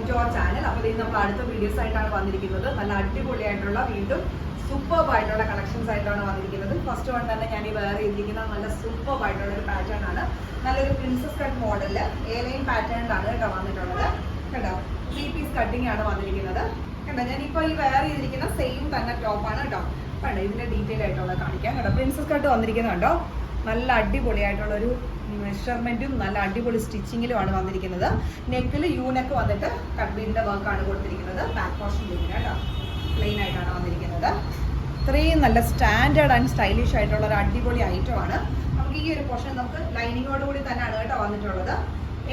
To our channel. അപ്പോൾ ഇത് നമ്മൾ അടുത്ത വീഡിയോസ് ആയിട്ടാണ് വന്നിരിക്കുന്നത്. നല്ല അടിപൊളിയായിട്ടുള്ള വീണ്ടും സൂപ്പർബ് ആയിട്ടുള്ള കളക്ഷൻസ് ആയിട്ടാണ് വന്നിരിക്കുന്നത്. ഫസ്റ്റ് വൺ തന്നെ ഞാൻ ഈ വേറെ ചെയ്തിരിക്കുന്ന നല്ല സൂപ്പർബ് ആയിട്ടുള്ള ഒരു പാറ്റേൺ ആണ്. നല്ലൊരു പ്രിൻസസ് കട്ട് മോഡലിൽ എ-ലൈൻ പാറ്റേണിലാണ് കേട്ടോ വന്നിട്ടുള്ളത്. കേട്ടോ 3 പീസ് കട്ടിങ് ആണ് വന്നിരിക്കുന്നത്. കണ്ടോ ഞാനിപ്പോൾ ഈ വേറെ ചെയ്തിരിക്കുന്ന സെയിം തന്നെ ടോപ്പാണ് കേട്ടോ. കണ്ടോ ഇതിന്റെ ഡീറ്റെയിൽ ആയിട്ടുള്ള കാണിക്കാം കേട്ടോ. പ്രിൻസസ് കട്ട് വന്നിരിക്കുന്നുണ്ടോ, നല്ല അടിപൊളിയായിട്ടുള്ള ഒരു മെഷർമെന്റും നല്ല അടിപൊളി സ്റ്റിച്ചിങ്ങിലുമാണ് വന്നിരിക്കുന്നത്. നെക്കിൽ നെക്ക് വന്നിട്ട് കട്ട്ബീഡിന്റെ വർക്കാണ് കൊടുത്തിരിക്കുന്നത്. ബാക്ക് പോർഷൻ കേട്ടോ പ്ലെയിൻ ആയിട്ടാണ് വന്നിരിക്കുന്നത്. ഇത്രയും നല്ല സ്റ്റാൻഡേർഡ് ആൻഡ് സ്റ്റൈലിഷ് ആയിട്ടുള്ള ഒരു അടിപൊളി ഐറ്റം ആണ്. നമുക്ക് ഈ ഒരു പോർഷൻ നമുക്ക് ലൈനിങ്ങോട് കൂടി തന്നെയാണ് കേട്ടോ വന്നിട്ടുള്ളത്.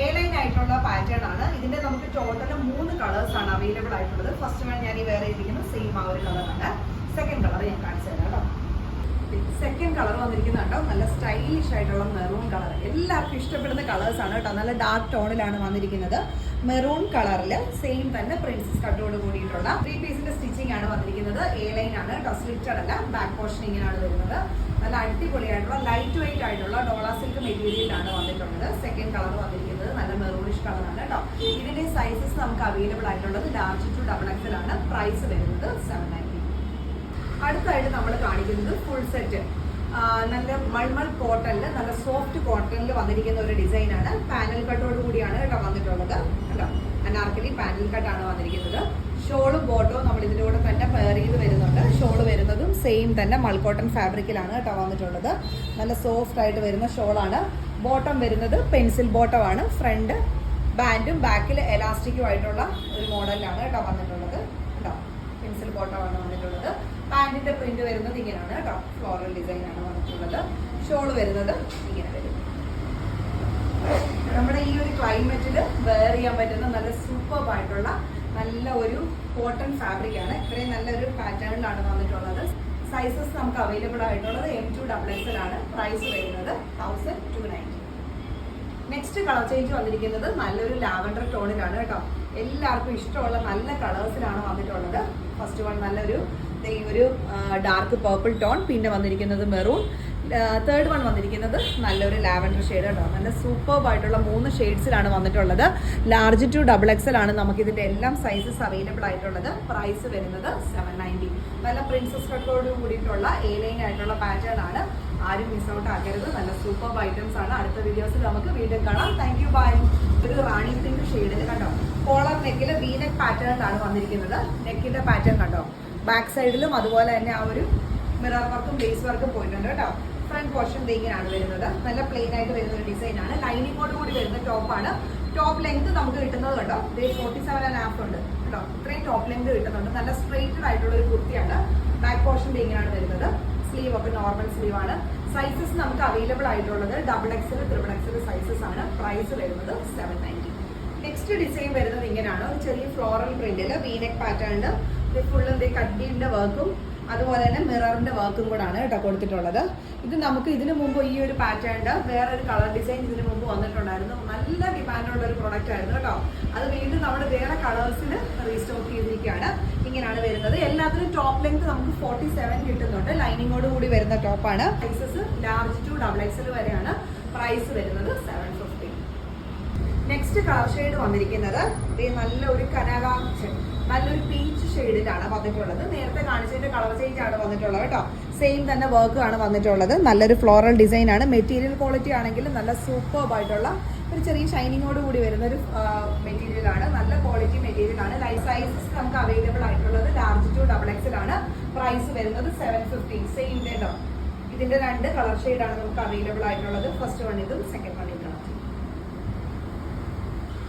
എ-ലൈൻ ആയിട്ടുള്ള പാറ്റേൺ ആണ്. ഇതിന്റെ നമുക്ക് ടോട്ടൽ 3 കളേഴ്സ് ആണ് അവൈലബിൾ ആയിട്ടുള്ളത്. ഫസ്റ്റ് വൺ ഞാൻ ഈ വേറെ ഇരിക്കുന്ന സെയിം ആ ഒരു കളറാണ്. സെക്കൻഡ് കളർ ഞാൻ കാണിച്ചു തരാം കേട്ടോ. സെക്കൻഡ് കളർ വന്നിരിക്കുന്നുണ്ടോ, നല്ല സ്റ്റൈലിഷ് ആയിട്ടുള്ള മെറൂൺ കളർ. എല്ലാവർക്കും ഇഷ്ടപ്പെടുന്ന കളേഴ്സ് ആണ് കേട്ടോ. നല്ല ഡാർക്ക് ടോണിലാണ് വന്നിരിക്കുന്നത്. മെറൂൺ കളറിൽ സെയിം തന്നെ പ്രിൻസസ് കട്ടോട് കൂടിയിട്ടുള്ള 3 പീസിന്റെ സ്റ്റിച്ചിങ് ആണ് വന്നിരിക്കുന്നത്. എ-ലൈൻ ആണ് കേട്ടോ, സ്ലിറ്റഡ് അല്ല. ബാക്ക് പോർഷൻ ഇങ്ങനെയാണ് വരുന്നത്. നല്ല അടിപൊളിയായിട്ടുള്ള ലൈറ്റ് വെയിറ്റ് ആയിട്ടുള്ള ഡോള സിൽക്ക് മെറ്റീരിയലാണ് വന്നിട്ടുള്ളത്. സെക്കൻഡ് കളർ വന്നിരിക്കുന്നത് നല്ല മെറൂണിഷ് കളറാണ് കേട്ടോ. ഇതിന്റെ സൈസസ് നമുക്ക് അവൈലബിൾ ആയിട്ടുള്ളത് ലാർജ് ടു XXL ആണ്. പ്രൈസ് വരുന്നത് 790. അടുത്തായിട്ട് നമ്മൾ കാണിക്കുന്നത് ഫുൾ സെറ്റ് നല്ല മൾമൾ കോട്ടണിൽ നല്ല സോഫ്റ്റ് കോട്ടണിൽ വന്നിരിക്കുന്ന ഒരു ഡിസൈനാണ്. പാനൽ കട്ടോട് കൂടിയാണ് കേട്ടോ വന്നിട്ടുള്ളത്. കേട്ടോ അനാർക്കലി പാനൽ കട്ടാണ് വന്നിരിക്കുന്നത്. ഷോളും ബോട്ടവും നമ്മൾ ഇതിൻ്റെ കൂടെ തന്നെ പെയർ ചെയ്ത് വരുന്നുണ്ട്. ഷോള് വരുന്നതും സെയിം തന്നെ മൾക്കോട്ടൺ ഫാബ്രിക്കിലാണ് കേട്ടോ വന്നിട്ടുള്ളത്. നല്ല സോഫ്റ്റ് ആയിട്ട് വരുന്ന ഷോളാണ്. ബോട്ടം വരുന്നത് പെൻസിൽ ബോട്ടം ആണ്. ഫ്രണ്ട് ബാൻഡും ബാക്കിൽ എലാസ്റ്റിക്കും ആയിട്ടുള്ള ഒരു മോഡലിലാണ് കേട്ടോ വന്നിട്ടുള്ളത്. കേട്ടോ പെൻസിൽ ബോട്ടമാണ് വന്നിട്ടുള്ളത്. പാൻറ്റിന്റെ പ്രിന്റ് വരുന്നത് ഇങ്ങനെയാണ് കേട്ടോ. ഫ്ലോറൽ ഡിസൈൻ ആണ് വന്നിട്ടുള്ളത്. ഷോള് വരുന്നത് ഇങ്ങനെ വരും. നമ്മുടെ ഈ ഒരു ക്ലൈമറ്റിൽ വെയർ ചെയ്യാൻ പറ്റുന്ന നല്ല സൂപ്പർബ് ആയിട്ടുള്ള നല്ല ഒരു കോട്ടൺ ഫാബ്രിക് ആണ്. ഇത്രയും നല്ലൊരു പാറ്റേണിലാണ് വന്നിട്ടുള്ളത്. സൈസസ് നമുക്ക് അവൈലബിൾ ആയിട്ടുള്ളത് M2 XXL ആണ്. പ്രൈസ് വരുന്നത് 1290. നെക്സ്റ്റ് കളർ ചേഞ്ച് വന്നിരിക്കുന്നത് നല്ലൊരു ലാവൻഡർ ടോണിലാണ് കേട്ടോ. എല്ലാവർക്കും ഇഷ്ടമുള്ള നല്ല കളേഴ്സിലാണ് വന്നിട്ടുള്ളത്. ഫസ്റ്റ് വൺ നല്ലൊരു ഒരു ഡാർക്ക് പേർപ്പിൾ ടോൺ, പിന്നെ വന്നിരിക്കുന്നത് മെറൂൺ, തേർഡ് വൺ വന്നിരിക്കുന്നത് നല്ലൊരു ലാവൻഡർ ഷെയ്ഡ് കേട്ടോ. നല്ല സൂപ്പർബ് ആയിട്ടുള്ള 3 ഷെയ്ഡ്സിലാണ് വന്നിട്ടുള്ളത്. ലാർജ് ടു XXL ആണ് നമുക്കിതിൻ്റെ എല്ലാം സൈസസ് അവൈലബിൾ ആയിട്ടുള്ളത്. പ്രൈസ് വരുന്നത് 790. നല്ല പ്രിൻസസ് കട്ടോട് കൂടിയിട്ടുള്ള എ-ലൈൻ ആയിട്ടുള്ള പാറ്റേൺ ആണ്. ആരും മിസ് ഔട്ട് ആക്കരുത്. നല്ല സൂപ്പർബ് ഐറ്റംസ് ആണ്. അടുത്ത വീഡിയോസിൽ നമുക്ക് വീണ്ടും കാണാം. Thank you, bye. ഒരു റാണി പിങ്ക് ഷെയ്ഡിൽ കണ്ടോ, കോളർ നെക്കിൽ V-നെക്ക് പാറ്റേണിലാണ് വന്നിരിക്കുന്നത്. നെക്കിന്റെ പാറ്റേൺ കണ്ടോ, ബാക്ക് സൈഡിലും അതുപോലെ തന്നെ ആ ഒരു മിറർ വർക്കും ലേസ് വർക്കും പോയിട്ടുണ്ട് കേട്ടോ. ഫ്രണ്ട് പോർഷൻ ഇങ്ങനെയാണ് വരുന്നത്. നല്ല പ്ലെയിൻ ആയിട്ട് വരുന്ന ഒരു ഡിസൈൻ ആണ്. ലൈനിങ്ങോട് കൂടി വരുന്ന ടോപ്പാണ്. ടോപ്പ് ലെങ്ത് നമുക്ക് കിട്ടുന്നത് കേട്ടോ 47.5 ഉണ്ട് കേട്ടോ. ഇത്രയും ടോപ്പ് ലെങ്ത് കിട്ടുന്നുണ്ട്. നല്ല സ്ട്രെയിറ്റഡ് ആയിട്ടുള്ള ഒരു കുർത്തിയാണ്. ബാക്ക് പോർഷൻ ഇങ്ങനെയാണ് വരുന്നത്. സ്ലീവ് ഒക്കെ നോർമൽ സ്ലീവ് ആണ്. സൈസസ് നമുക്ക് അവൈലബിൾ ആയിട്ടുള്ളത് XXL, XXL സൈസസ് ആണ്. പ്രൈസ് വരുന്നത് 790. നെക്സ്റ്റ് ഡിസൈൻ വരുന്നത് ഇങ്ങനെയാണ്. ഒരു ചെറിയ ഫ്ലോറൽ പ്രിന്റിൽ V-നെക്ക് പാറ്റേൺ, ഫുള്ളും കട്ട്ബീഡിന്റെ വർക്കും അതുപോലെ തന്നെ മിററിന്റെ വർക്കും കൂടാണ് കേട്ടോ കൊടുത്തിട്ടുള്ളത്. ഇത് നമുക്ക് ഇതിനു മുമ്പ് ഈ ഒരു പാറ്റേണിന്റെ വേറൊരു കളർ ഡിസൈൻ ഇതിനു മുമ്പ് വന്നിട്ടുണ്ടായിരുന്നു. നല്ല ഡിമാൻഡുള്ള ഒരു പ്രൊഡക്റ്റ് ആയിരുന്നു കേട്ടോ. അത് വീണ്ടും നമ്മൾ വേറെ കളേഴ്സിൽ റീസ്റ്റോക്ക് ചെയ്തിരിക്കുകയാണ്. ഇങ്ങനെയാണ് വരുന്നത്. എല്ലാത്തിനും ടോപ്പ് ലെങ്ത് നമുക്ക് 47 കിട്ടുന്നുണ്ട്. ലൈനിങ്ങോട് കൂടി വരുന്ന ടോപ്പാണ്. സൈസസ് ലാർജ് ടു XXL വരെയാണ്. പ്രൈസ് വരുന്നത് 750. നെക്സ്റ്റ് കളർ ഷെയ്ഡ് വന്നിരിക്കുന്നത് നല്ലൊരു നല്ലൊരു പീച്ച് ഷെയ്ഡിലാണ് വന്നിട്ടുള്ളത്. നേരത്തെ കാണിച്ചതിന്റെ കളർ ചേഞ്ച് ആണ് വന്നിട്ടുള്ളത് കേട്ടോ. സെയിം തന്നെ വർക്ക് ആണ് വന്നിട്ടുള്ളത്. നല്ലൊരു ഫ്ലോറൽ ഡിസൈൻ ആണ്. മെറ്റീരിയൽ ക്വാളിറ്റി ആണെങ്കിൽ നല്ല സൂപ്പർബ് ആയിട്ടുള്ള ഒരു ചെറിയ ഷൈനിങ്ങോട് കൂടി വരുന്ന ഒരു മെറ്റീരിയൽ ആണ്. നല്ല ക്വാളിറ്റി മെറ്റീരിയൽ ആണ്. സൈസസ് നമുക്ക് അവൈലബിൾ ആയിട്ടുള്ളത് ലാർജ് ടു XXL ആണ്. പ്രൈസ് വരുന്നത് 750. സെയിം കേട്ടോ. ഇതിന്റെ 2 കളർ ഷെയ്ഡാണ് നമുക്ക് അവൈലബിൾ ആയിട്ടുള്ളത്. ഫസ്റ്റ് വൺ ഇതും, സെക്കൻഡ് വൺ ഇതും.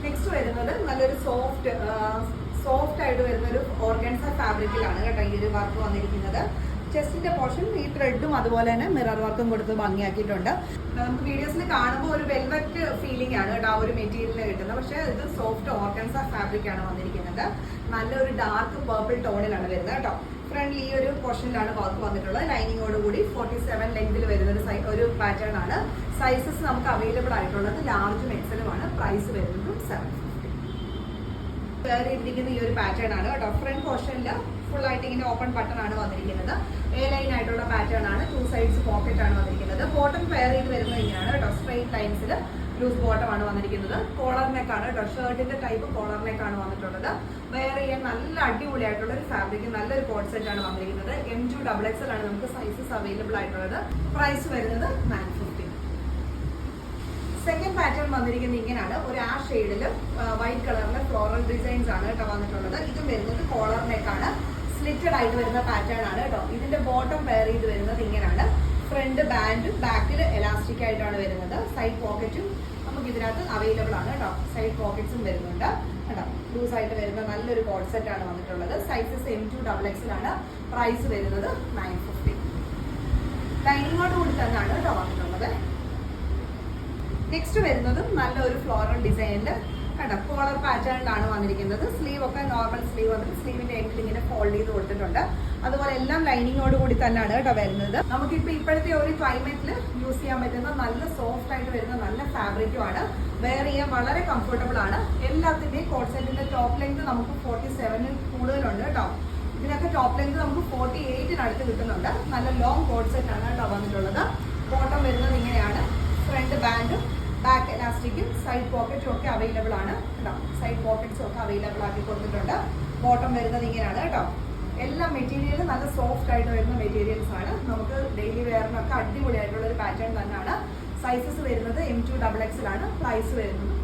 നെക്സ്റ്റ് വരുന്നത് നല്ലൊരു സോഫ്റ്റ് ആയിട്ട് വരുന്ന ഒരു ഓർഗൻസ ഫാബ്രിക്കിലാണ് കേട്ടോ ഈ ഒരു വർക്ക് വന്നിരിക്കുന്നത്. ചെസ്റ്റിന്റെ പോർഷൻ ഈ ത്രെഡും അതുപോലെ തന്നെ മിറർ വർക്കും കൊടുത്ത് ഭംഗിയാക്കിയിട്ടുണ്ട്. നമുക്ക് വീഡിയോസിൽ കാണുമ്പോൾ ഒരു വെൽവെറ്റ് ഫീലിംഗ് ആണ് കേട്ടോ ആ ഒരു മെറ്റീരിയലിന് കിട്ടുന്നത്. പക്ഷേ ഇത് സോഫ്റ്റ് ഓർഗൻസ ഫാബ്രിക് ആണ് വന്നിരിക്കുന്നത്. നല്ലൊരു ഡാർക്ക് പേർപ്പിൾ ടോണിലാണ് വരുന്നത് കേട്ടോ. ഫ്രണ്ടിൽ ഈ ഒരു പോർഷനിലാണ് വർക്ക് വന്നിട്ടുള്ളത്. ലൈനിങ്ങോട് കൂടി 47 ലെങ്തിൽ വരുന്ന ഒരു പാറ്റേൺ ആണ്. സൈസസ് നമുക്ക് അവൈലബിൾ ആയിട്ടുള്ളത് ലാർജും XXL ആണ്. പ്രൈസ് വരുന്നത് 750. വേറെ ഇരിക്കുന്ന ഈ ഒരു പാറ്റേൺ ആണ് കേട്ടോ. ഫ്രണ്ട് പോർഷനിൽ ഫുൾ ആയിട്ട് ഇങ്ങനെ ഓപ്പൺ ബട്ടൺ ആണ് വന്നിരിക്കുന്നത്. എ-ലൈൻ ആയിട്ടുള്ള പാറ്റേൺ ആണ്. 2 സൈഡ്സ് പോക്കറ്റ് ആണ് വന്നിരിക്കുന്നത്. ബോട്ടം പെയർ ചെയ്ത് വരുന്നത് ഇങ്ങനെയാണ് കേട്ടോ. സ്ട്രെയിറ്റ് ലൈൻസിൽ ലൂസ് ബോട്ടം ആണ് വന്നിരിക്കുന്നത്. കോളർ നെക്കാണ് കേട്ടോ, ഷർട്ടിന്റെ ടൈപ്പ് കോളർ നെക്കാണ് വന്നിട്ടുള്ളത്. വെയർ ചെയ്യാൻ നല്ല അടിപൊളിയായിട്ടുള്ള ഒരു ഫാബ്രിക്, നല്ലൊരു കോഡ് സെറ്റ് ആണ് വന്നിരിക്കുന്നത്. M2XXL ആണ് നമുക്ക് സൈസസ് അവൈലബിൾ ആയിട്ടുള്ളത്. പ്രൈസ് വരുന്നത് 950. സെക്കൻഡ് പാറ്റേൺ വന്നിരിക്കുന്നത് ഇങ്ങനെയാണ്. ഒരു ആ ഷെയ്ഡിൽ വൈറ്റ് കളറിലെ ഫ്ലോറൽ ഡിസൈൻസ് ആണ് കേട്ടോ വന്നിട്ടുള്ളത്. ഇതും വരുന്നത് കോളർ നെക്കാണ്, സ്ലിറ്റഡ് ആയിട്ട് വരുന്ന പാറ്റേൺ ആണ് കേട്ടോ. ഇതിന്റെ ബോട്ടം പെയർ ചെയ്ത് വരുന്നത് ഇങ്ങനെയാണ്. ഫ്രണ്ട് ബാൻഡും ബാക്കിൽ എലാസ്റ്റിക് ആയിട്ടാണ് വരുന്നത്. സൈഡ് പോക്കറ്റും നമുക്ക് ഇതിനകത്ത് അവൈലബിൾ ആണ് കേട്ടോ. സൈഡ് പോക്കറ്റ്സും വരുന്നുണ്ട് കേട്ടോ. ലൂസ് ആയിട്ട് വരുന്ന നല്ലൊരു കോഡ് സെറ്റ് ആണ് വന്നിട്ടുള്ളത്. സൈസസ് M2XXL ആണ്. പ്രൈസ് വരുന്നത് 950. ലൈനിങ്ങോട് കൂടി തന്നെയാണ് കേട്ടോ വന്നിട്ടുള്ളത്. നെക്സ്റ്റ് വരുന്നതും നല്ലൊരു ഫ്ലോറൽ ഡിസൈനിൽ കേട്ടോ കോളർ പാറ്റേണിലാണ് വന്നിരിക്കുന്നത്. സ്ലീവ് ഒക്കെ നോർമൽ സ്ലീവ് വന്നിട്ട് സ്ലീവിന്റെ എൻഡിൽ ഇങ്ങനെ ഫോൾഡ് ചെയ്ത് കൊടുത്തിട്ടുണ്ട്. അതുപോലെ എല്ലാം ലൈനിങ്ങോട് കൂടി തന്നെയാണ് കേട്ടോ വരുന്നത്. നമുക്കിപ്പോ ഇപ്പോഴത്തെ ഒരു ക്ലൈമറ്റിൽ യൂസ് ചെയ്യാൻ പറ്റുന്ന നല്ല സോഫ്റ്റ് ആയിട്ട് വരുന്ന നല്ല ഫാബ്രിക്കും ആണ്. വെയർ ചെയ്യാൻ വളരെ കംഫർട്ടബിൾ ആണ്. എല്ലാത്തിന്റെയും കോഡ് സെറ്റിന്റെ ടോപ്പ് ലെങ്ത് നമുക്ക് 47 കൂടുതലുണ്ട് കേട്ടോ. ഇതിനൊക്കെ ടോപ്പ് ലെങ്ത് നമുക്ക് 48 കിട്ടുന്നുണ്ട്. നല്ല ലോങ് കോഡ് സെറ്റ് ആണ് കേട്ടോ വന്നിട്ടുള്ളത്. ബോട്ടം വരുന്നത് ഇങ്ങനെയാണ്. ഫ്രണ്ട് ബാൻഡും ബാക്ക് എലാസ്റ്റിക്കും സൈഡ് പോക്കറ്റും ഒക്കെ അവൈലബിൾ ആണ് കേട്ടോ. സൈഡ് പോക്കറ്റ്സും ഒക്കെ അവൈലബിൾ ആക്കി കൊടുത്തിട്ടുണ്ട്. ബോട്ടം വരുന്നത് ഇങ്ങനെയാണ് കേട്ടോ. എല്ലാ മെറ്റീരിയലും നല്ല സോഫ്റ്റ് ആയിട്ട് വരുന്ന മെറ്റീരിയൽസ് ആണ്. നമുക്ക് ഡെയിലി വെയറിനൊക്കെ അടിപൊളിയായിട്ടുള്ള ഒരു പാറ്റേൺ തന്നെയാണ്. സൈസസ് വരുന്നത് M2XXL ആണ്. പ്രൈസ് വരുന്നത്